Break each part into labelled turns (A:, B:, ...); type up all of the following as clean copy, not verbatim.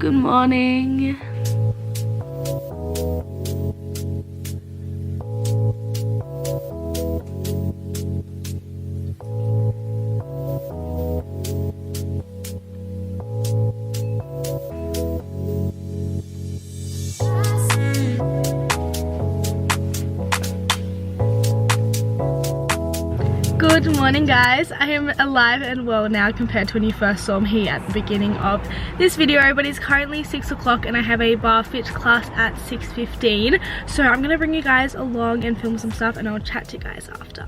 A: Good morning. Good morning guys, I am alive and well now compared to when you first saw me at the beginning of this video, but it's currently 6 o'clock and I have a bar fit class at 6:15, so I'm gonna bring you guys along and film some stuff and I'll chat to you guys after.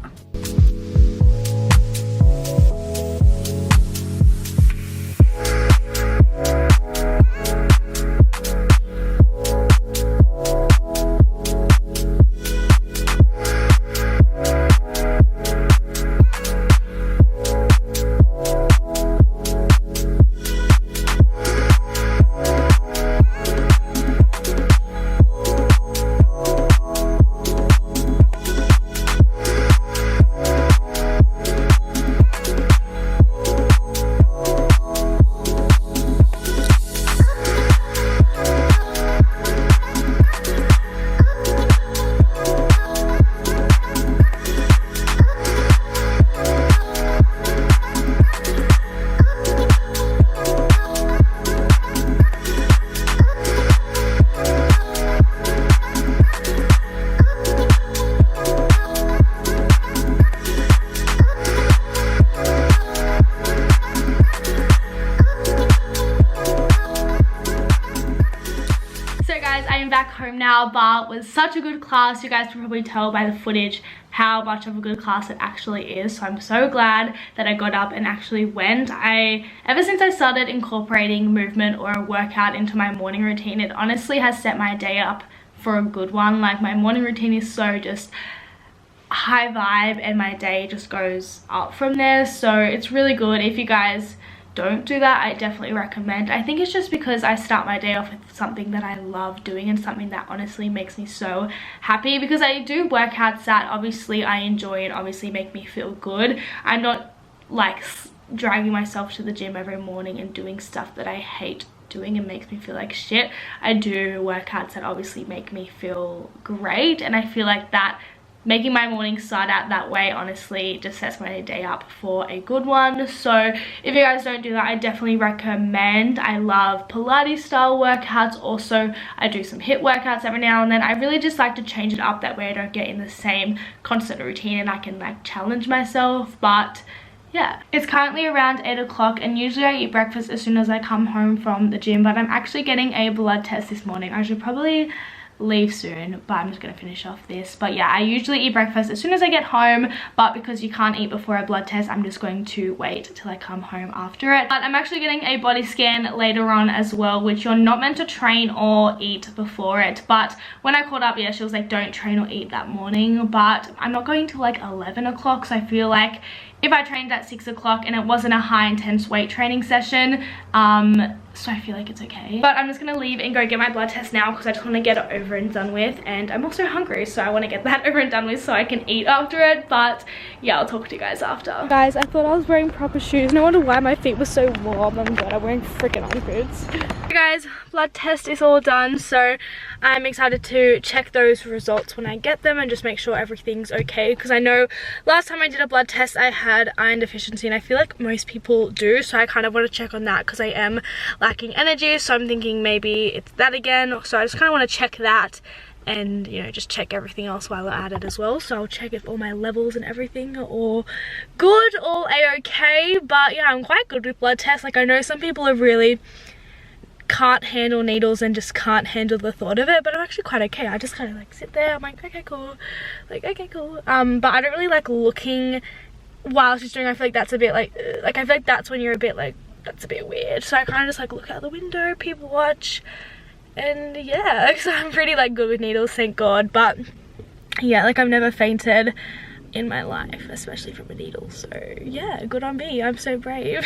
A: Back home now, but was such a good class. You guys can probably tell by the footage how much of a good class it actually is, so I'm so glad that I got up and actually went. Ever since I started incorporating movement or a workout into my morning routine, it honestly has set my day up for a good one. Like, my morning routine is so just high vibe and my day just goes up from there, so it's really good. If you guys don't do that, I definitely recommend. I think it's just because I start my day off with something that I love doing and something that honestly makes me so happy, because I do workouts that obviously I enjoy and obviously make me feel good. I'm not like dragging myself to the gym every morning and doing stuff that I hate doing and makes me feel like shit. I do workouts that obviously make me feel great, and I feel like that making my morning start out that way honestly just sets my day up for a good one. So if you guys don't do that, I definitely recommend. I love Pilates style workouts. Also, I do some HIIT workouts every now and then. I really just like to change it up, that way I don't get in the same constant routine and I can like challenge myself. But yeah, it's currently around 8 o'clock and usually I eat breakfast as soon as I come home from the gym, but I'm actually getting a blood test this morning. I should probably leave soon, but I'm just gonna finish off this. But yeah, I usually eat breakfast as soon as I get home, but because you can't eat before a blood test, I'm just going to wait till I come home after it. But I'm actually getting a body scan later on as well, which you're not meant to train or eat before it. But when I called up, yeah, she was like, don't train or eat that morning. But I'm not going to like 11 o'clock, so I feel like if I trained at 6 o'clock and it wasn't a high intense weight training session, so I feel like it's okay. But I'm just gonna leave and go get my blood test now because I just want to get it over and done with, and I'm also hungry, so I want to get that over and done with so I can eat after it. But yeah, I'll talk to you guys after. Guys, I thought I was wearing proper shoes. No wonder why my feet were so warm. I'm glad I'm wearing freaking underboots. Hey guys, blood test is all done, so I'm excited to check those results when I get them and just make sure everything's okay, because I know last time I did a blood test I had iron deficiency, and I feel like most people do, so I kind of want to check on that because I am lacking energy. So I'm thinking maybe it's that again, so I just kind of want to check that and, you know, just check everything else while I'm at it as well. So I'll check if all my levels and everything are all good, all a-okay. But yeah, I'm quite good with blood tests. Like, I know some people are really can't handle needles and just can't handle the thought of it, but I'm actually quite okay. I just kind of like sit there, I'm like, okay cool, like okay cool. But I don't really like looking while she's doing. I feel like that's a bit like I feel like that's when you're a bit like, that's a bit weird. So I kind of just like look out the window, people watch, and yeah, because I'm pretty like good with needles, thank God. But yeah, like I've never fainted in my life, especially from a needle, so yeah, good on me, I'm so brave.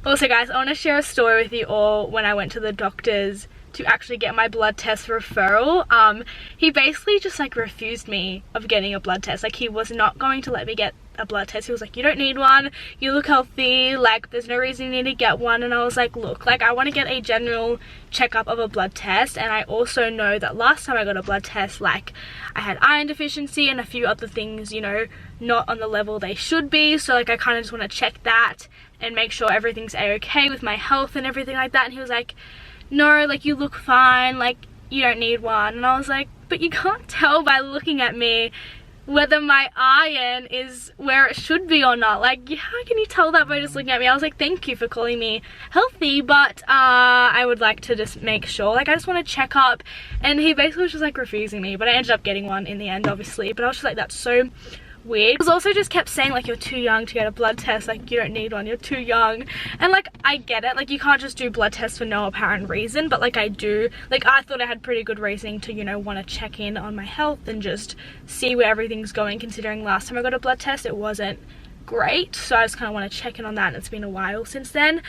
A: Also guys, I want to share a story with you all when I went to the doctor's to actually get my blood test referral, he basically just like refused me of getting a blood test. Like, he was not going to let me get a blood test. He was like, you don't need one, you look healthy, like there's no reason you need to get one. And I was like, look, like I want to get a general checkup of a blood test, and I also know that last time I got a blood test, like I had iron deficiency and a few other things, you know, not on the level they should be. So like I kind of just want to check that and make sure everything's a-okay with my health and everything like that. And he was like, no, like you look fine, like you don't need one. And I was like, but you can't tell by looking at me whether my iron is where it should be or not. Like, how can you tell that by just looking at me? I was like, thank you for calling me healthy, but I would like to just make sure, like I just want to check up. And he basically was just like refusing me, but I ended up getting one in the end, obviously. But I was just like, that's so weird. He was also just kept saying like, you're too young to get a blood test, like you don't need one, you're too young. And like I get it, like you can't just do blood tests for no apparent reason, but like I do, like I thought I had pretty good reasoning to, you know, want to check in on my health and just see where everything's going, considering last time I got a blood test it wasn't great. So I just kind of want to check in on that, and it's been a while since then.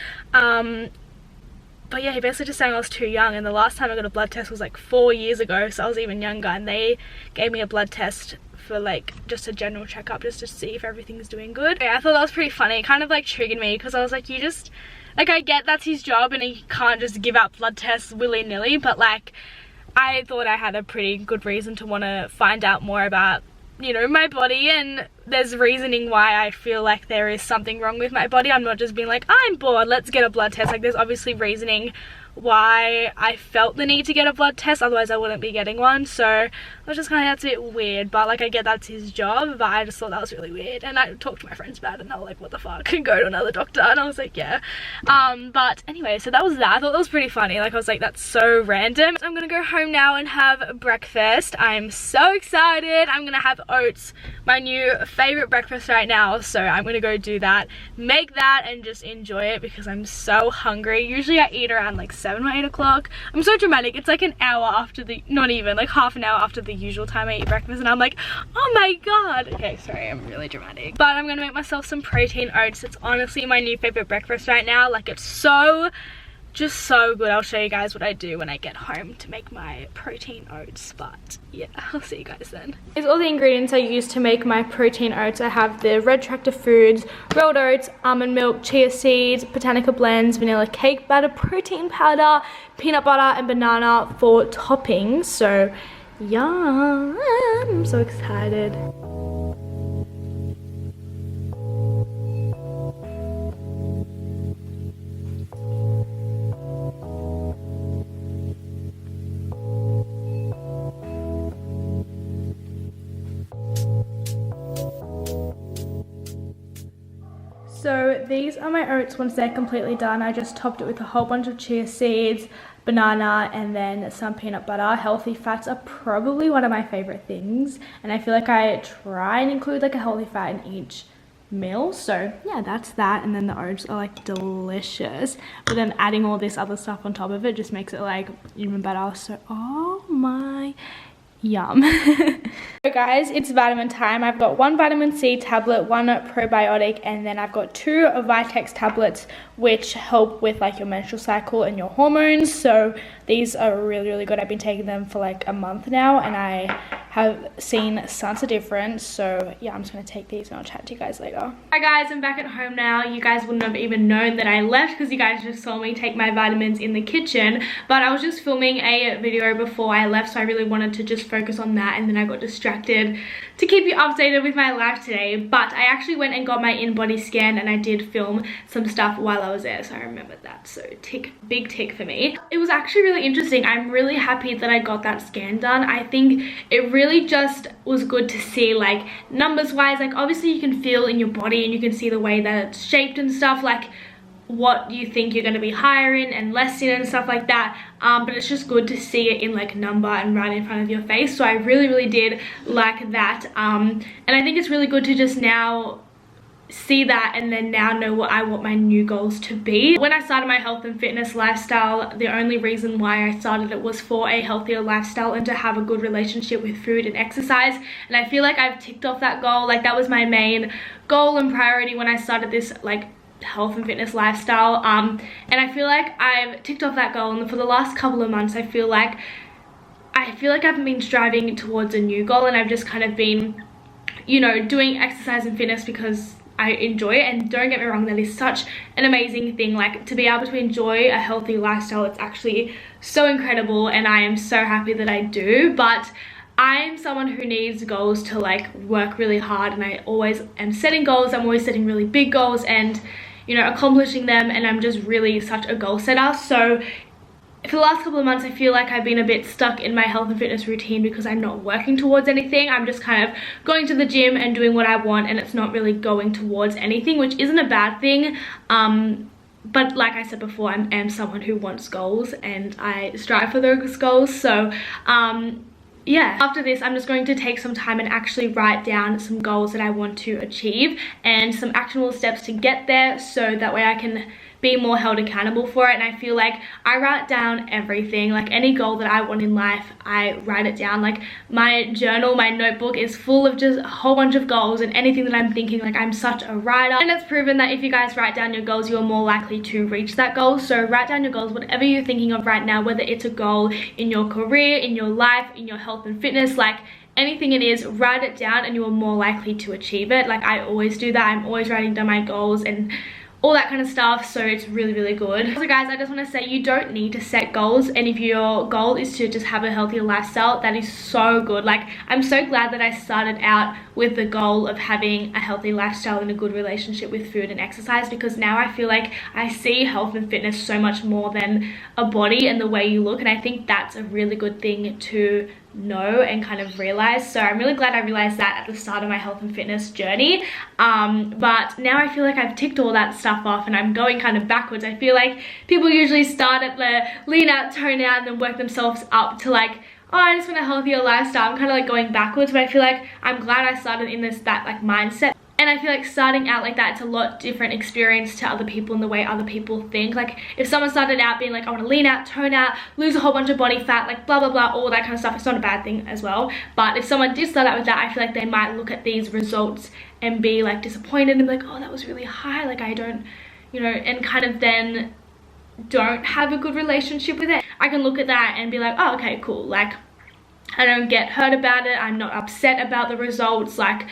A: But yeah, he basically just saying I was too young, and the last time I got a blood test was like 4 years ago, so I was even younger, and they gave me a blood test for like just a general checkup just to see if everything's doing good. Yeah, I thought that was pretty funny. It kind of like triggered me because I was like, you just, like I get that's his job and he can't just give out blood tests willy-nilly, but like I thought I had a pretty good reason to want to find out more about, you know, my body, and there's reasoning why I feel like there is something wrong with my body. I'm not just being like, I'm bored, let's get a blood test. Like there's obviously reasoning why I felt the need to get a blood test, otherwise I wouldn't be getting one. So I was just kind of, that's a bit weird, but like I get that's his job, but I just thought that was really weird. And I talked to my friends about it and they were like, what the fuck, go to another doctor. And I was like, yeah. But anyway, so that was that. I thought that was pretty funny. Like I was like, that's so random. I'm gonna go home now and have breakfast. I'm so excited. I'm gonna have oats, my new favorite breakfast right now. So I'm gonna go do that, make that, and just enjoy it because I'm so hungry. Usually I eat around like 7 or 8 o'clock. I'm so dramatic. It's like an hour after the, not even, like half an hour after the usual time I eat breakfast, and I'm like, oh my god. Okay, sorry, I'm really dramatic. But I'm gonna make myself some protein oats. It's honestly my new favorite breakfast right now. Like it's so, just so good. I'll show you guys what I do when I get home to make my protein oats, but yeah, I'll see you guys then. Here's all the ingredients I use to make my protein oats. I have the Red Tractor Foods, rolled oats, almond milk, chia seeds, Botanica blends, vanilla cake batter, protein powder, peanut butter, and banana for toppings. So yum, I'm so excited. So these are my oats once they're completely done. I just topped it with a whole bunch of chia seeds, banana, and then some peanut butter. Healthy fats are probably one of my favorite things, and I feel like I try and include like a healthy fat in each meal. So yeah, that's that. And then the oats are like delicious, but then adding all this other stuff on top of it just makes it like even better. So oh my yum. So guys, it's vitamin time. I've got one vitamin C tablet, one probiotic, and then I've got 2 Vitex tablets which help with like your menstrual cycle and your hormones. So these are really good. I've been taking them for like a month now and I have seen such a difference. So yeah, I'm just gonna take these and I'll chat to you guys later. Hi guys, I'm back at home now. You guys wouldn't have even known that I left because you guys just saw me take my vitamins in the kitchen, but I was just filming a video before I left, so I really wanted to just focus on that, and then I got distracted to keep you updated with my life today. But I actually went and got my in-body scan and I did film some stuff while I was there, so I remembered that. So tick, big tick for me. It was actually really interesting. I'm really happy that I got that scan done. I think it really just was good to see like numbers wise, like obviously you can feel in your body and you can see the way that it's shaped and stuff, like what you think you're going to be higher in and less in and stuff like that, but it's just good to see it in like number and right in front of your face. So I really did like that, and I think it's really good to just now see that and then now know what I want my new goals to be. When I started my health and fitness lifestyle, the only reason why I started it was for a healthier lifestyle and to have a good relationship with food and exercise, and I feel like I've ticked off that goal. Like that was my main goal and priority when I started this like health and fitness lifestyle, and I feel like I've ticked off that goal, and for the last couple of months I feel like I've been striving towards a new goal, and I've just kind of been, you know, doing exercise and fitness because I enjoy it. And don't get me wrong, that is such an amazing thing, like to be able to enjoy a healthy lifestyle. It's actually so incredible, and I am so happy that I do. But I'm someone who needs goals to like work really hard, and I always am setting goals. I'm always setting really big goals and, you know, accomplishing them, and I'm just really such a goal setter. So for the last couple of months I feel like I've been a bit stuck in my health and fitness routine because I'm not working towards anything. I'm just kind of going to the gym and doing what I want, and it's not really going towards anything, which isn't a bad thing. But like I said before, I am someone who wants goals, and I strive for those goals. So yeah, after this I'm just going to take some time and actually write down some goals that I want to achieve and some actionable steps to get there, so that way I can be more held accountable for it. And I feel like I write down everything, like any goal that I want in life, I write it down. Like my journal, my notebook is full of just a whole bunch of goals and anything that I'm thinking. Like I'm such a writer, and it's proven that if you guys write down your goals, you're more likely to reach that goal. So write down your goals, whatever you're thinking of right now, whether it's a goal in your career, in your life, in your health and fitness, like anything it is, write it down and you are more likely to achieve it. Like I always do that. I'm always writing down my goals and all that kind of stuff, so it's really, really good. So guys, I just want to say you don't need to set goals, and if your goal is to just have a healthier lifestyle, that is so good. Like I'm so glad that I started out with the goal of having a healthy lifestyle and a good relationship with food and exercise, because now I feel like I see health and fitness so much more than a body and the way you look, and I think that's a really good thing to know and kind of realize. So I'm really glad I realized that at the start of my health and fitness journey, but now I feel like I've ticked all that stuff off and I'm going kind of backwards. I feel like people usually start at the lean out, tone out, and then work themselves up to like, oh, I just want a healthier lifestyle. I'm kind of like going backwards, but I feel like I'm glad I started in that like mindset. And I feel like starting out like that, it's a lot different experience to other people and the way other people think. Like if someone started out being like, I want to lean out, tone out, lose a whole bunch of body fat, like blah, blah, blah, all that kind of stuff, it's not a bad thing as well. But if someone did start out with that, I feel like they might look at these results and be like disappointed and be like, oh, that was really high. Like I don't, you know, and kind of then don't have a good relationship with it. I can look at that and be like, oh, okay, cool. Like I don't get hurt about it. I'm not upset about the results. Like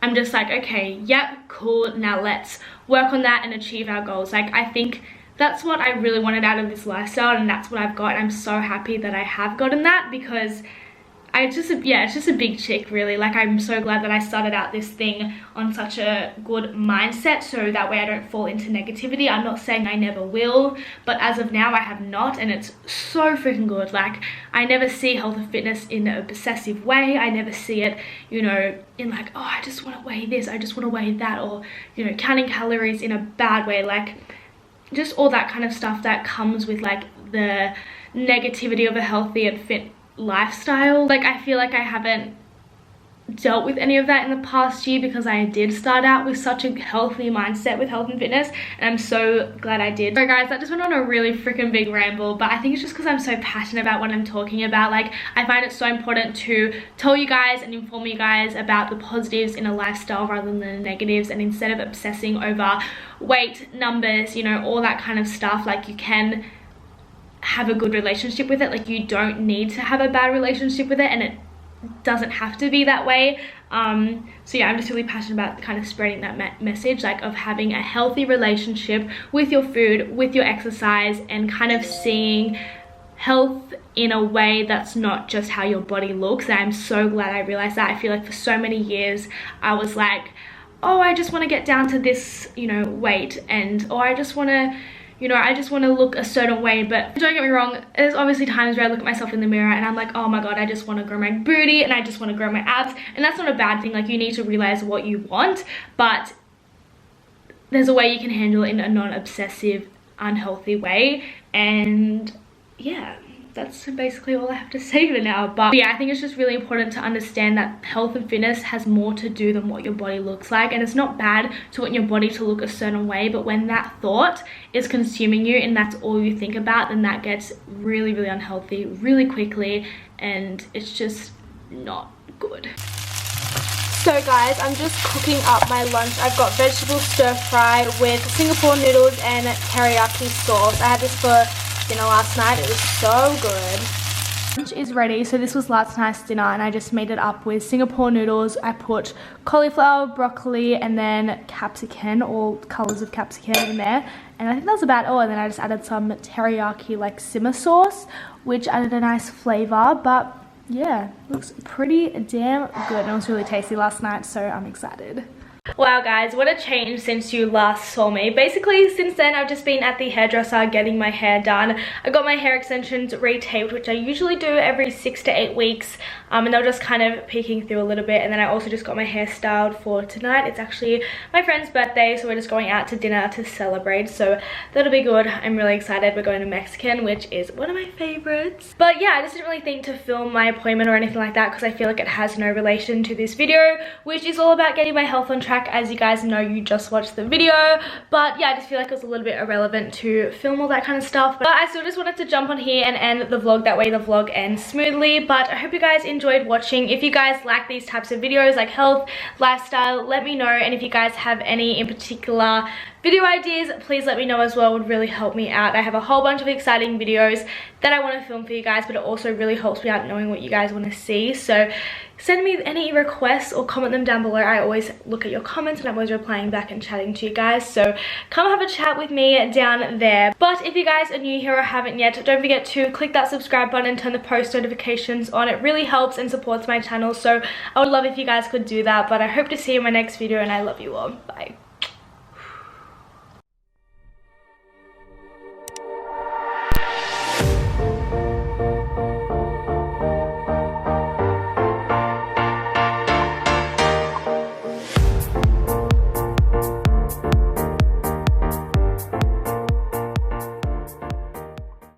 A: I'm just like, okay, yep, cool, now let's work on that and achieve our goals. Like I think that's what I really wanted out of this lifestyle, and that's what I've got. I'm so happy that I have gotten that, because it's just a big tick really. Like I'm so glad that I started out this thing on such a good mindset, so that way I don't fall into negativity. I'm not saying I never will, but as of now I have not, and it's so freaking good. Like I never see health and fitness in an obsessive way. I never see it, you know, in like, oh, I just want to weigh this, I just want to weigh that, or, you know, counting calories in a bad way. Like just all that kind of stuff that comes with like the negativity of a healthy and fit lifestyle. Like I feel like I haven't dealt with any of that in the past year, because I did start out with such a healthy mindset with health and fitness, and I'm so glad I did. So guys, that just went on a really freaking big ramble, but I think it's just because I'm so passionate about what I'm talking about. Like I find it so important to tell you guys and inform you guys about the positives in a lifestyle rather than the negatives, and instead of obsessing over weight, numbers, you know, all that kind of stuff, like you can have a good relationship with it. Like you don't need to have a bad relationship with it, and it doesn't have to be that way. So yeah, I'm just really passionate about kind of spreading that message, like of having a healthy relationship with your food, with your exercise, and kind of seeing health in a way that's not just how your body looks. And I'm so glad I realized that. I feel like for so many years I was like, oh, I just want to get down to this, you know, weight, and or I just want to, you know, I just want to look a certain way. But don't get me wrong, there's obviously times where I look at myself in the mirror and I'm like, oh my god, I just want to grow my booty and I just want to grow my abs, and that's not a bad thing. Like you need to realize what you want, but there's a way you can handle it in a non-obsessive, unhealthy way. And yeah, that's basically all I have to say for now. But yeah, I think it's just really important to understand that health and fitness has more to do than what your body looks like. And it's not bad to want your body to look a certain way, but when that thought is consuming you and that's all you think about, then that gets really, really unhealthy really quickly, and it's just not good. So guys, I'm just cooking up my lunch. I've got vegetable stir fry with Singapore noodles and teriyaki sauce. I had this for dinner last night. It was so good. Lunch is ready. So this was last night's dinner and I just made it up with Singapore noodles. I put cauliflower, broccoli, and then capsicum, all colors of capsicum in there. And I think that was about all. And then I just added some teriyaki like simmer sauce, which added a nice flavor. But yeah, looks pretty damn good. And it was really tasty last night, so I'm excited. Wow guys, what a change since you last saw me. Basically, since then I've just been at the hairdresser getting my hair done. I got my hair extensions retaped, which I usually do every 6 to 8 weeks. And they're just kind of peeking through a little bit. And then I also just got my hair styled for tonight. It's actually my friend's birthday, so we're just going out to dinner to celebrate. So that'll be good. I'm really excited. We're going to Mexican, which is one of my favorites. But yeah, I just didn't really think to film my appointment or anything like that because I feel like it has no relation to this video, which is all about getting my health on track. As you guys know, you just watched the video. But yeah, I just feel like it was a little bit irrelevant to film all that kind of stuff. But I still just wanted to jump on here and end the vlog. That way the vlog ends smoothly. But I hope you guys enjoyed watching. If you guys like these types of videos like health, lifestyle, let me know. And if you guys have any in particular video ideas, please let me know as well. It would really help me out. I have a whole bunch of exciting videos that I want to film for you guys, but it also really helps me out knowing what you guys want to see. So send me any requests or comment them down below. I always look at your comments and I'm always replying back and chatting to you guys. So come have a chat with me down there. But if you guys are new here or haven't yet, don't forget to click that subscribe button and turn the post notifications on. It really helps and supports my channel. So I would love if you guys could do that. But I hope to see you in my next video and I love you all. Bye.